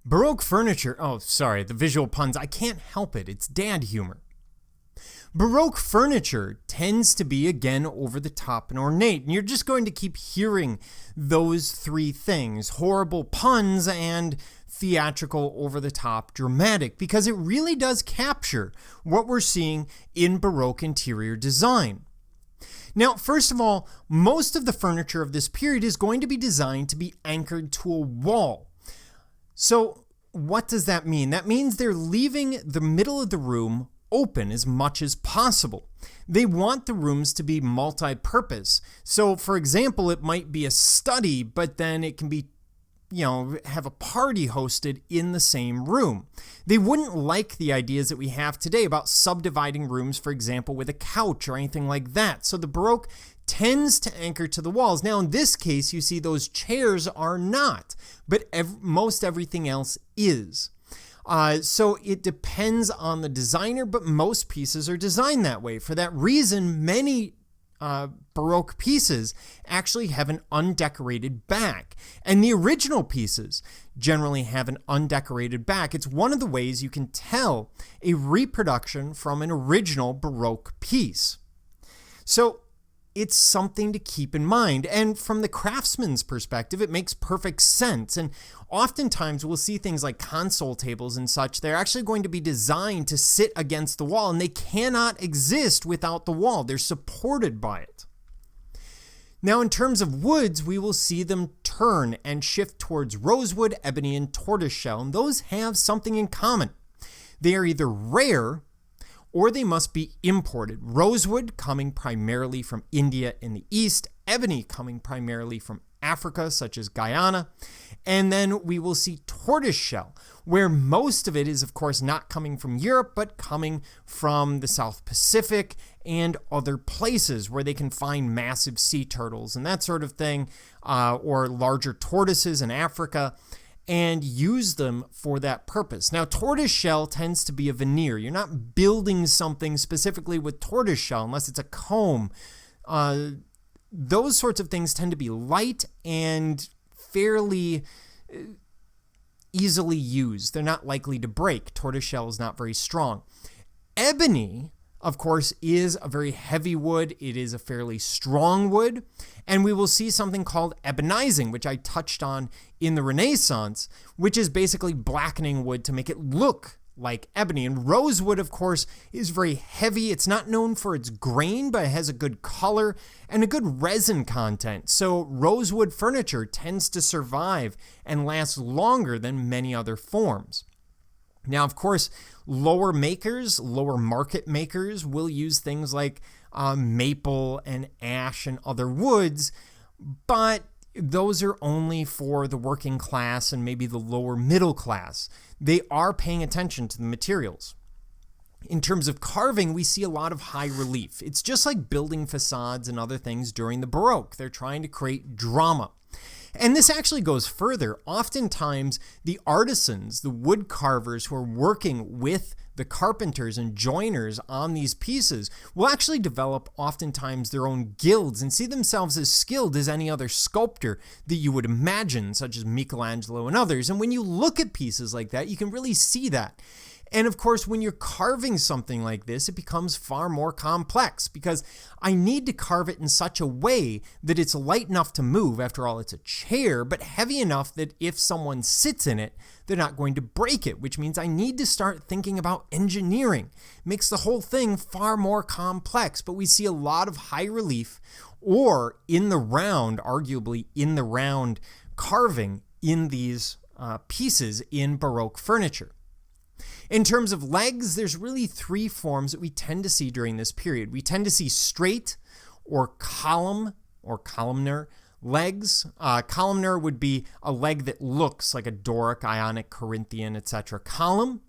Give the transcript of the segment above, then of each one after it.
Baroque furniture, oh, sorry, the visual puns, I can't help it. It's dad humor. Baroque furniture tends to be, again, over the top and ornate, and you're just going to keep hearing those three things: horrible puns and theatrical, over the top, dramatic, because it really does capture what we're seeing in Baroque interior design. Now, first of all, most of the furniture of this period is going to be designed to be anchored to a wall. So what does that mean? That means they're leaving the middle of the room open as much as possible. They want the rooms to be multi-purpose. So, for example, it might be a study, but then it can be, have a party hosted in the same room. They wouldn't like the ideas that we have today about subdividing rooms, for example, with a couch or anything like that. So the Baroque tends to anchor to the walls. Now, in this case, you see those chairs are not, but most everything else is. So it depends on the designer, but most pieces are designed that way. For that reason, many Baroque pieces actually have an undecorated back, and the original pieces generally have an undecorated back. It's one of the ways you can tell a reproduction from an original Baroque piece. So it's something to keep in mind, and from the craftsman's perspective, it makes perfect sense. And oftentimes we'll see things like console tables and such. They're actually going to be designed to sit against the wall, and they cannot exist without the wall. They're supported by it. Now, in terms of woods, we will see them turn and shift towards rosewood, ebony, and tortoiseshell, and those have something in common. They are either rare or they must be imported. Rosewood coming primarily from India in the east, ebony coming primarily from Africa, such as Guyana, and then we will see tortoiseshell, where most of it is, of course, not coming from Europe, but coming from the South Pacific and other places where they can find massive sea turtles and that sort of thing, or larger tortoises in Africa, and use them for that purpose. Now, tortoiseshell tends to be a veneer. You're not building something specifically with tortoiseshell unless it's a comb. Those sorts of things tend to be light and fairly easily used. They're not likely to break. Tortoiseshell is not very strong. Ebony, of course, is a very heavy wood. It is a fairly strong wood. And we will see something called ebonizing, which I touched on in the Renaissance, which is basically blackening wood to make it look like ebony. And rosewood, of course, is very heavy. It's not known for its grain, but it has a good color and a good resin content. So rosewood furniture tends to survive and last longer than many other forms. Now, of course, lower market makers will use things like maple and ash and other woods, but those are only for the working class and maybe the lower middle class. They are paying attention to the materials. In terms of carving, we see a lot of high relief. It's just like building facades and other things during the Baroque. They're trying to create drama. And this actually goes further. Oftentimes, the artisans, the wood carvers who are working with the carpenters and joiners on these pieces will actually develop oftentimes their own guilds and see themselves as skilled as any other sculptor that you would imagine, such as Michelangelo and others. And when you look at pieces like that, you can really see that. And of course, when you're carving something like this, it becomes far more complex because I need to carve it in such a way that it's light enough to move. After all, it's a chair, but heavy enough that if someone sits in it, they're not going to break it, which means I need to start thinking about engineering. It makes the whole thing far more complex, but we see a lot of high relief or in the round, arguably in the round carving in these pieces in Baroque furniture. In terms of legs, there's really three forms that we tend to see during this period. We tend to see straight or column or columnar legs. Columnar would be a leg that looks like a Doric, Ionic, Corinthian, etc. column,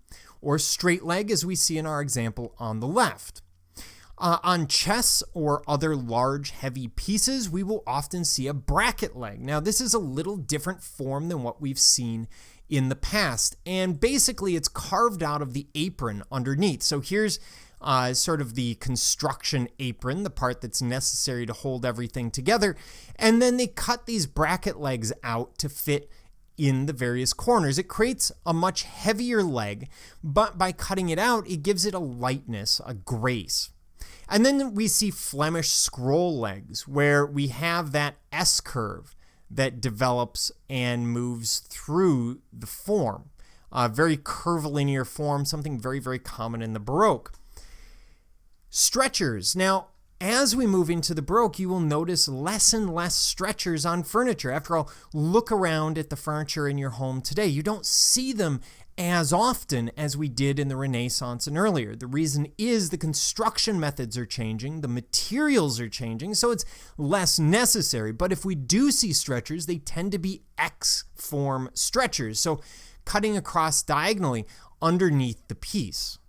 or straight leg as we see in our example on the left. On chests or other large heavy pieces, we will often see a bracket leg. Now, this is a little different form than what we've seen in the past, and basically it's carved out of the apron underneath. So here's sort of the construction apron, the part that's necessary to hold everything together, and then they cut these bracket legs out to fit in the various corners. It creates a much heavier leg, but by cutting it out, it gives it a lightness, a grace. And then we see Flemish scroll legs, where we have that S-curve that develops and moves through the form. A very curvilinear form, something very, very common in the Baroque. Stretchers. Now, as we move into the Baroque, you will notice less and less stretchers on furniture. After all, look around at the furniture in your home today. You don't see them as often as we did in the Renaissance and earlier. The reason is the construction methods are changing, the materials are changing, so it's less necessary. But if we do see stretchers, they tend to be X-form stretchers, so cutting across diagonally underneath the piece.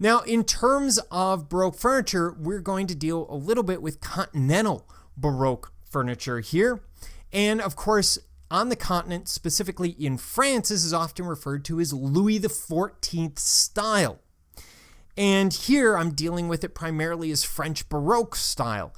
Now, in terms of Baroque furniture, we're going to deal a little bit with continental Baroque furniture here. And of course, on the continent, specifically in France, this is often referred to as Louis XIV style. And here I'm dealing with it primarily as French Baroque style.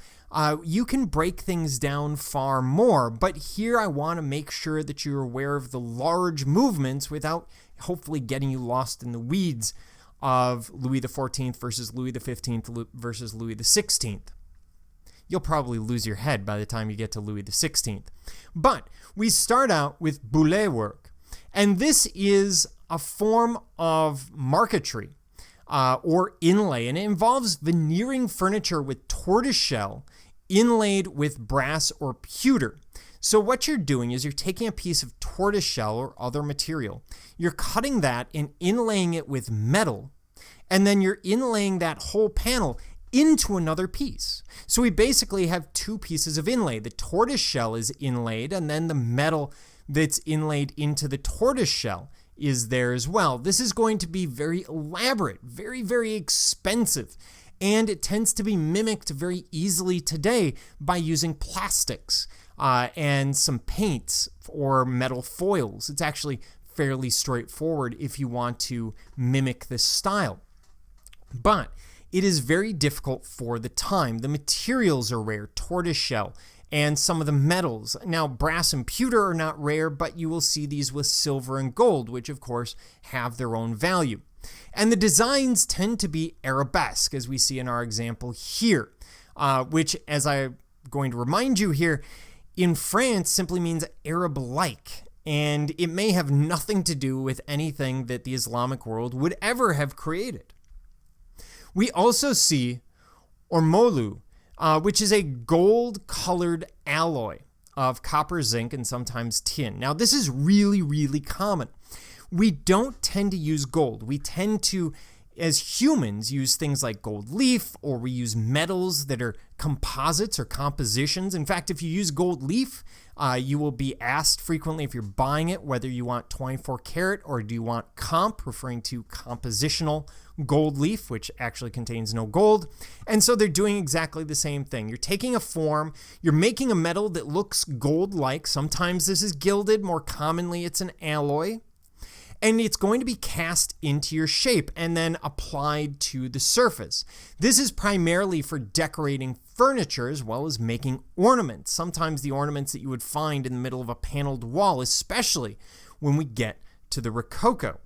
You can break things down far more, but here I want to make sure that you're aware of the large movements without hopefully getting you lost in the weeds of Louis XIV versus Louis XV versus Louis XVI. You'll probably lose your head by the time you get to Louis XVI. But we start out with boulet work, and this is a form of marquetry or inlay, and it involves veneering furniture with tortoiseshell inlaid with brass or pewter. So what you're doing is you're taking a piece of tortoiseshell or other material, you're cutting that and inlaying it with metal, and then you're inlaying that whole panel into another piece. So we basically have two pieces of inlay. The tortoiseshell is inlaid, and then the metal that's inlaid into the tortoiseshell is there as well. This is going to be very elaborate, very, very expensive, and it tends to be mimicked very easily today by using plastics and some paints or metal foils. It's actually fairly straightforward if you want to mimic this style. But it is very difficult for the time. The materials are rare, tortoiseshell, and some of the metals. Now, brass and pewter are not rare, but you will see these with silver and gold, which of course have their own value. And the designs tend to be arabesque, as we see in our example here, which, as I'm going to remind you here, in France simply means Arab-like, and it may have nothing to do with anything that the Islamic world would ever have created. We also see ormolu, which is a gold-colored alloy of copper, zinc, and sometimes tin. Now, this is really, really common. We don't tend to use gold. We tend to, as humans, use things like gold leaf, or we use metals that are composites or compositions. In fact, if you use gold leaf, you will be asked frequently if you're buying it whether you want 24 karat or do you want comp, referring to compositional gold leaf, which actually contains no gold. And so they're doing exactly the same thing. You're taking a form, you're making a metal that looks gold-like. Sometimes this is gilded, more commonly it's an alloy. And it's going to be cast into your shape and then applied to the surface. This is primarily for decorating furniture as well as making ornaments. Sometimes the ornaments that you would find in the middle of a paneled wall, especially when we get to the Rococo.